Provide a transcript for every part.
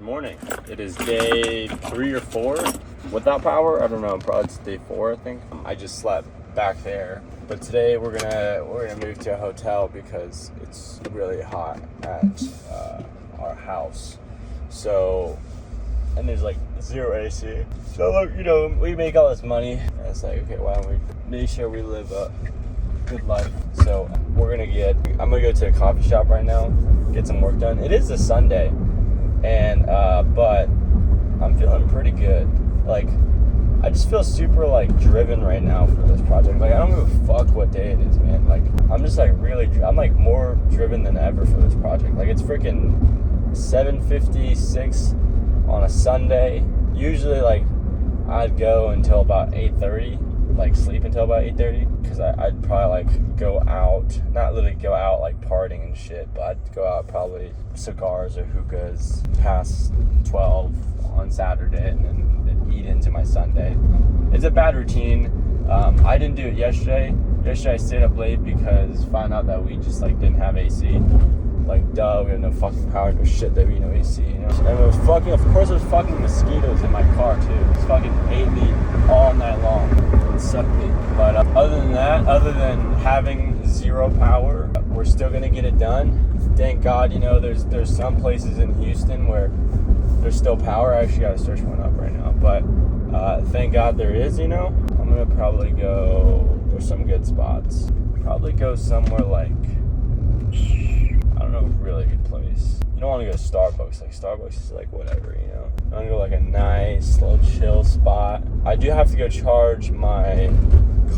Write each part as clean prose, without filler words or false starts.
Morning. It is day 3 or 4 without power. I don't know. Probably it's day 4. I think. I just slept back there, but today we're gonna move to a hotel because it's really hot at our house. So, and there's like zero AC. So look, we make all this money, and it's like, okay, why don't we make sure we live a good life? So I'm gonna go to a coffee shop right now, get some work done. It is a Sunday. And, but I'm feeling pretty good. Like, I just feel super, driven right now for this project. Like, I don't give a fuck what day it is, man. Like, I'm just, I'm, more driven than ever for this project. Like, it's freaking 7:56 on a Sunday. Usually, I'd go until about 8:30. Sleep until about 8:30, because I'd probably go out, not literally go out partying and shit, but I'd go out probably cigars or hookahs past 12 on Saturday and then eat into my Sunday. It's a bad routine. I didn't do it yesterday. Yesterday I stayed up late because found out that we just didn't have AC. Duh, we had no fucking power, no shit that we no AC, And it was fucking, of course there was fucking mosquitoes in my car too. It was fucking ate me all night long. It sucked me. But other than that, other than having zero power, we're still gonna get it done. Thank God, there's some places in Houston where there's still power. I actually gotta search one up right now. But thank God there is, I'm gonna probably go, there's some good spots. Probably go somewhere I don't know, really good place. You don't want to go to Starbucks. Starbucks is whatever, I want to go a nice little chill spot. I do have to go charge my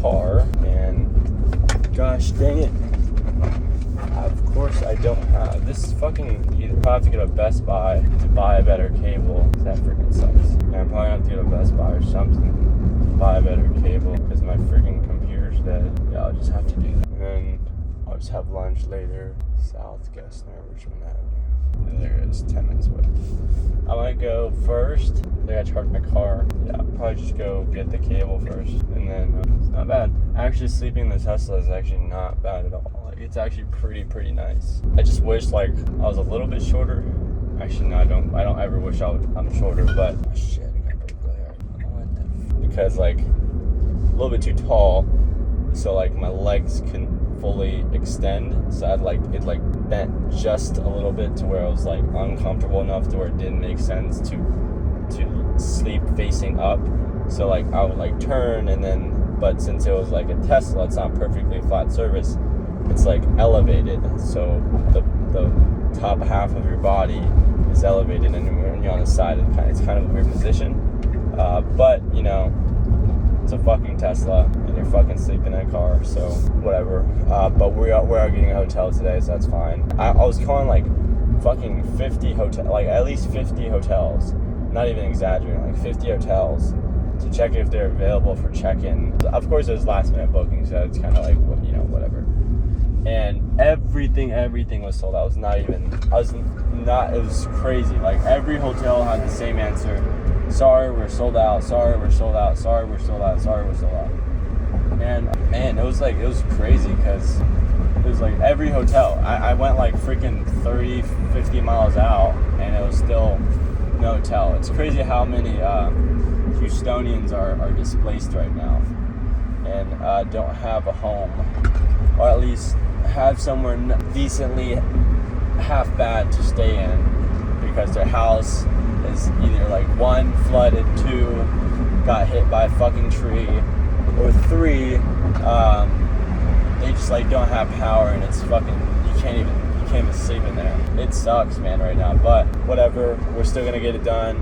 car, and gosh dang it. Of course I don't have this fucking, either probably have to go to Best Buy to buy a better cable. That freaking sucks. And I'm probably have to go to Best Buy or something to buy a better cable because my freaking computer's dead. Yeah, I'll just have to do that. And then I'll just have lunch later. South Gessner, Richmond Avenue. There it is, 10 minutes away. I might go first. I gotta charge my car. Yeah, I'll probably just go get the cable first. And then, it's not bad. Actually, sleeping in the Tesla is actually not bad at all. It's actually pretty nice. I just wish, I was a little bit shorter. Actually, no, I don't ever wish I'm shorter, but, oh, shit, I gotta break really hard. Because, a little bit too tall, so, my legs can fully extend, so I'd it bent just a little bit to where I was uncomfortable enough to where it didn't make sense to sleep facing up. So I would turn, and then, but since it was a Tesla, it's not perfectly flat surface, it's elevated, so the top half of your body is elevated, and when you're on the side it's kind of a weird position, but it's a fucking Tesla, and you're fucking sleeping in a car, so whatever. But we are getting a hotel today, so that's fine. I was calling fucking 50 at least 50 hotels, not even exaggerating, 50 hotels to check if they're available for check-in. Of course, there's last minute bookings, so it's kind of whatever. And everything was sold out. It was crazy. Every hotel had the same answer. Sorry, we're sold out. Sorry, we're sold out. Sorry, we're sold out. Sorry, we're sold out. And man, it was crazy because it was every hotel. I went freaking 30, 50 miles out, and it was still no hotel. It's crazy how many Houstonians are displaced right now and don't have a home, or at least have somewhere decently half bad to stay in because their house is either 1, flooded, 2, got hit by a fucking tree, or 3, they just don't have power, and it's fucking, you can't even sleep in there. It sucks, man, right now, but whatever, we're still gonna get it done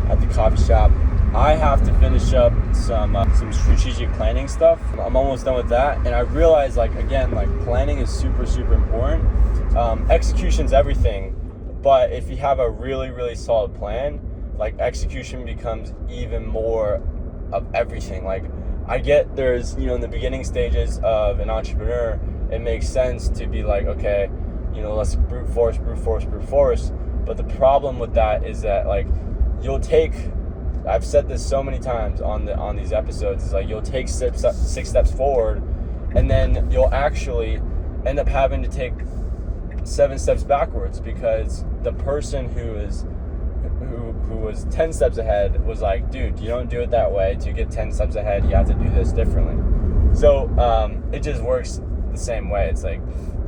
at the coffee shop. I have to finish up some strategic planning stuff. I'm almost done with that, and I realize again, planning is super important. Execution's everything. But if you have a really solid plan, execution becomes even more of everything. I get there's, in the beginning stages of an entrepreneur, it makes sense to be okay, let's brute force. But the problem with that is that you'll take, I've said this so many times on these episodes, is you'll take 6 steps forward, and then you'll actually end up having to take 7 steps backwards, because the person who was 10 steps ahead was like, dude, you don't do it that way. To get 10 steps ahead, you have to do this differently. So it just works the same way. It's like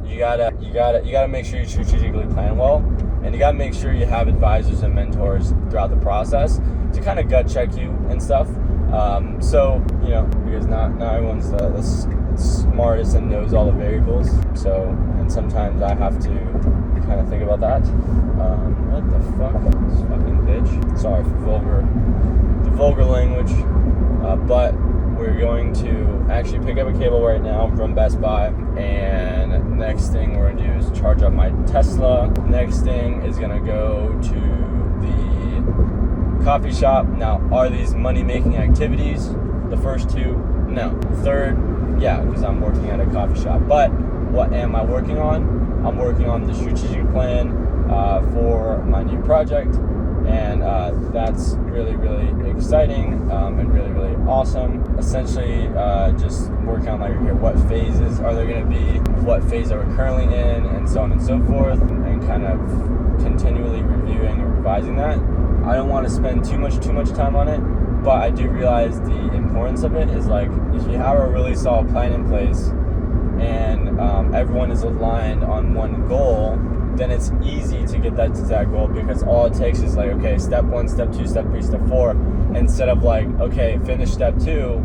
you gotta make sure you strategically plan well, and you gotta make sure you have advisors and mentors throughout the process to kind of gut check you and stuff. So you know, because not everyone's the smartest and knows all the variables. So, and sometimes I have to kind of think about that. What the fuck, this fucking bitch? Sorry for the vulgar language, but we're going to actually pick up a cable right now from Best Buy, and next thing we're gonna do is charge up my Tesla. Next thing is gonna go to the coffee shop. Now, are these money-making activities? The first two, no. Third, yeah, because I'm working at a coffee shop. But what am I working on? I'm working on the strategic plan for my new project, and that's really, really exciting and really, really awesome. Essentially, just working on like, okay, what phases are there going to be, what phase are we currently in, and so on and so forth, and kind of continually reviewing and revising that. I don't want to spend too much time on it, but I do realize the importance of it is like, if you have a really solid plan in place and everyone is aligned on one goal, then it's easy to get that to that goal, because all it takes is like, okay, step 1, step 2, step 3, step 4, instead of like, okay, finish step 2,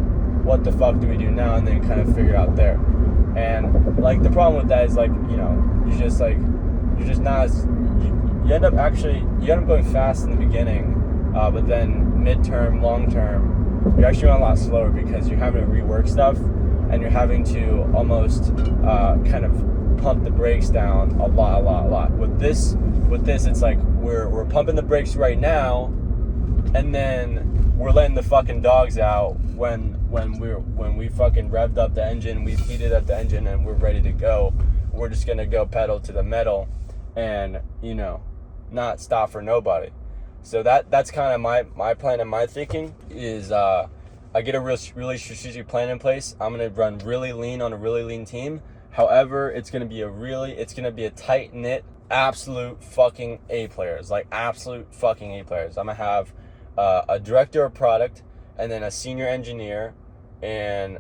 what the fuck do we do now, and then kind of figure it out there. And like the problem with that is like, you know, you end up going fast in the beginning, but then midterm, long term, you're actually going a lot slower, because you're having to rework stuff, and you're having to almost kind of pump the brakes down a lot. With this, it's like we're pumping the brakes right now, and then we're letting the fucking dogs out when we fucking revved up the engine, we've heated up the engine, and we're ready to go. We're just gonna go pedal to the metal, and you know, not stop for nobody. So that's kind of my plan and my thinking is I get a really strategic plan in place. I'm gonna run really lean on a really lean team. However, it's gonna be a tight knit, absolute fucking A players, like absolute fucking A players. I'm gonna have a director of product, and then a senior engineer, and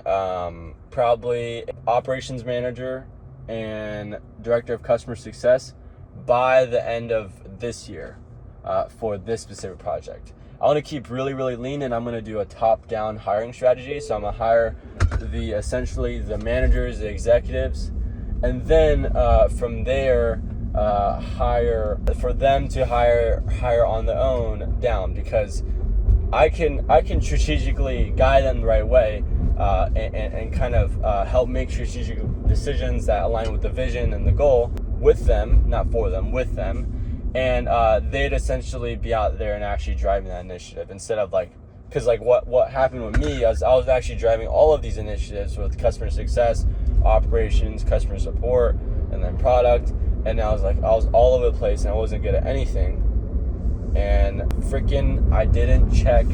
probably operations manager and director of customer success by the end of this year for this specific project. I want to keep really, really lean, and I'm going to do a top-down hiring strategy. So I'm going to hire essentially the managers, the executives, and then from there hire for them to hire on their own down, because I can strategically guide them the right way and kind of help make strategic decisions that align with the vision and the goal with them, not for them, with them. And they'd essentially be out there and actually driving that initiative, instead of like, because like what happened with me, I was actually driving all of these initiatives with customer success, operations, customer support, and then product, and I was all over the place, and I wasn't good at anything. And freaking, I didn't check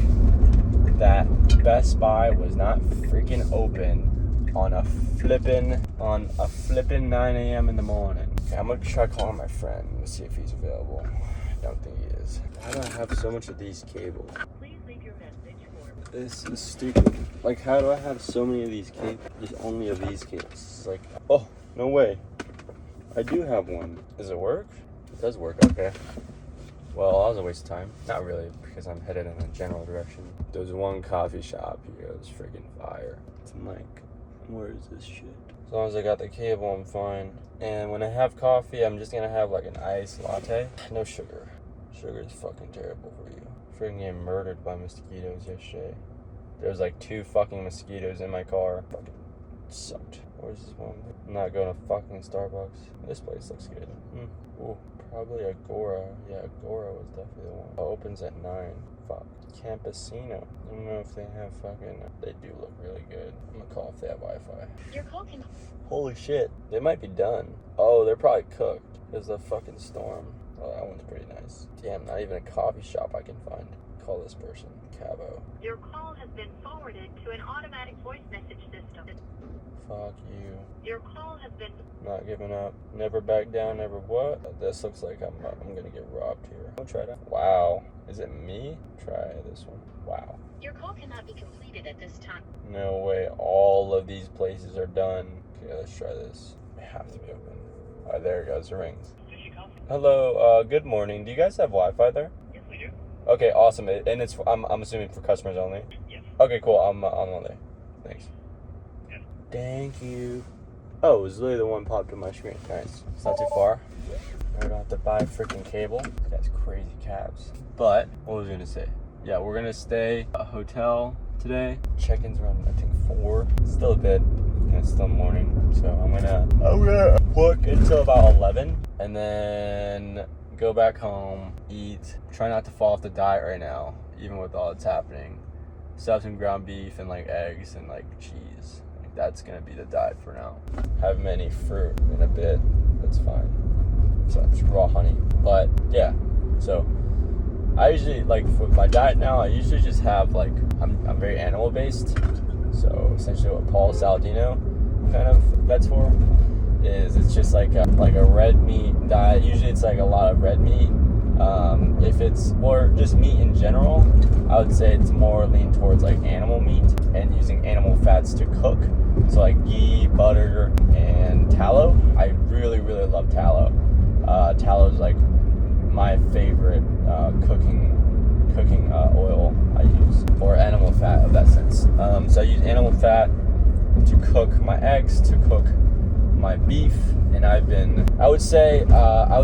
that Best Buy was not freaking open on a flippin' 9 a.m. in the morning. Okay, I'm gonna try calling my friend and see if he's available. I don't think he is. Why do I have so much of these cables? Please leave your message for... This is stupid. Like, how do I have so many of these cables? Just only of these cables. It's like, oh, no way. I do have one. Does it work? It does work, okay. Well, that was a waste of time. Not really, because I'm headed in a general direction. There's one coffee shop here that's freaking fire. It's like, where is this shit? As long as I got the cable, I'm fine. And when I have coffee, I'm just gonna have like an iced latte. No sugar. Sugar is fucking terrible for you. Freaking getting murdered by mosquitoes yesterday. There was like 2 fucking mosquitoes in my car. Fucking sucked. Where's this one? I'm not going to fucking Starbucks. This place looks good. Ooh, probably Agora. Yeah, Agora was definitely the one. It opens at 9. Fuck. Campesino. I don't know if they have fucking... They do look really good. I'm gonna call if they have Wi-Fi. Your call can... Holy shit. They might be done. Oh, they're probably cooked. There's a fucking storm. Oh, that one's pretty nice. Damn, not even a coffee shop I can find. Call this person. Cabo. Your call has been forwarded to an automatic voice message system. Fuck you. Your call has been. Not giving up. Never back down, never what? This looks like I'm gonna get robbed here. I'll try that. Wow. Is it me? Try this one. Wow. Your call cannot be completed at this time. No way. All of these places are done. Okay, let's try this. It have to be open. All right, there it goes. It rings. Hello. Good morning. Do you guys have Wi-Fi there? Yes, we do. Okay, awesome. And it's I'm assuming for customers only. Yes. Okay, cool. I'm on there. Thanks. Yes. Thank you. Oh, it was literally the one popped on my screen. Nice. It's not too far. I don't have to buy a freaking cable. This guy's crazy cabs. But what was I gonna say? Yeah, we're gonna stay at a hotel today. Check-in's around I think 4. It's still a bit. And it's still morning, so I'm gonna work until about 11, and then go back home, eat. Try not to fall off the diet right now, even with all that's happening. Still have some ground beef and like eggs and like cheese. Like, that's gonna be the diet for now. Have many fruit in a bit. That's fine. So it's raw honey. But yeah, so I usually like for my diet now. I usually just have like I'm very animal based. So essentially, what Paul Saladino kind of vets for is it's just like a red meat diet. Usually, it's like a lot of red meat. If it's or just meat in general, I would say it's more lean towards like animal meat and using animal fats to cook. So like ghee, butter, and tallow. I really love tallow. Tallow is like my favorite cooking oil I use, or animal fat of that sense. So I use animal fat to cook my eggs, to cook my beef, and I would say I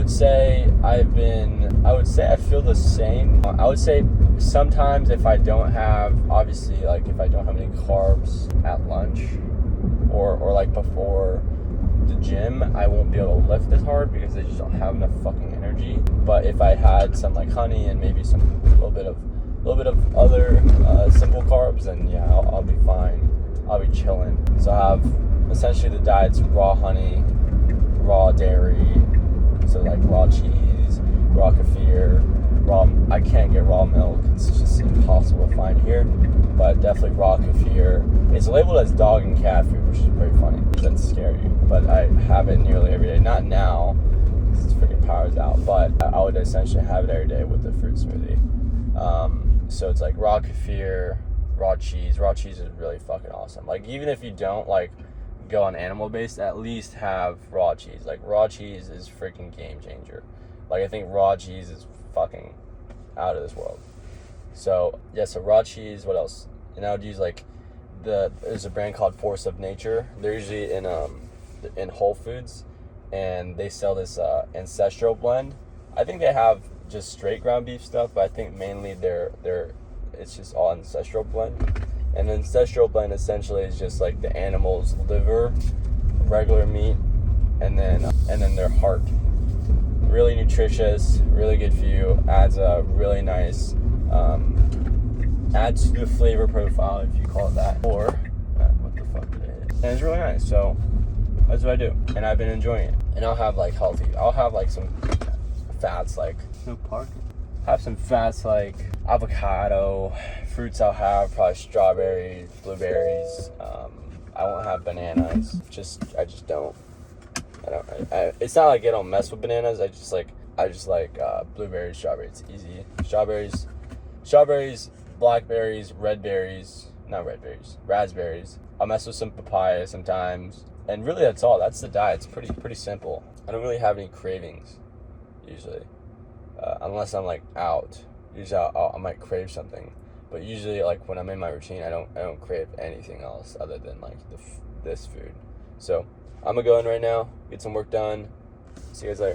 feel the same. I would say sometimes if I don't have, obviously, like if I don't have any carbs at lunch or like before the gym, I won't be able to lift as hard because I just don't have enough fucking energy. But if I had some like honey and maybe some a little bit of other simple carbs, then yeah, I'll be fine. I'll be chilling. So I have essentially the diet's raw honey, raw dairy, so like raw cheese, raw kefir, I can't get raw milk. It's just impossible to find here. But definitely raw kefir. It's labeled as dog and cat food, which is very funny. That's scary. But I have it nearly every day. Not now, because it's freaking powers out. But I would essentially have it every day with the fruit smoothie. So it's like raw kefir, raw cheese. Raw cheese is really fucking awesome. Like even if you don't like go on animal based, at least have raw cheese. Like raw cheese is freaking game changer. Like I think raw cheese is fucking out of this world. So yeah, so raw cheese. What else? And I would use like there's a brand called Force of Nature. They're usually in Whole Foods, and they sell this ancestral blend. I think they have just straight ground beef stuff, but I think mainly it's just all ancestral blend. And ancestral blend essentially is just like the animal's liver, regular meat, and then their heart. Really nutritious, really good for you. Adds a really nice, adds to the flavor profile, if you call it that. Or what the fuck it is. And it's really nice. So that's what I do, and I've been enjoying it. And I'll have like healthy. I'll have like some fats like no parking. Have some fats like avocado. Fruits I'll have probably strawberries, blueberries. I won't have bananas. I just don't. It's not like I don't mess with bananas. I just like blueberries, strawberries. It's easy. Strawberries, blackberries, raspberries. I'll mess with some papaya sometimes. And really that's all. That's the diet. It's pretty simple. I don't really have any cravings usually. Unless I'm like out. Usually I might crave something. But usually like when I'm in my routine, I don't crave anything else other than like this food. So I'm gonna go in right now, get some work done. See you guys later.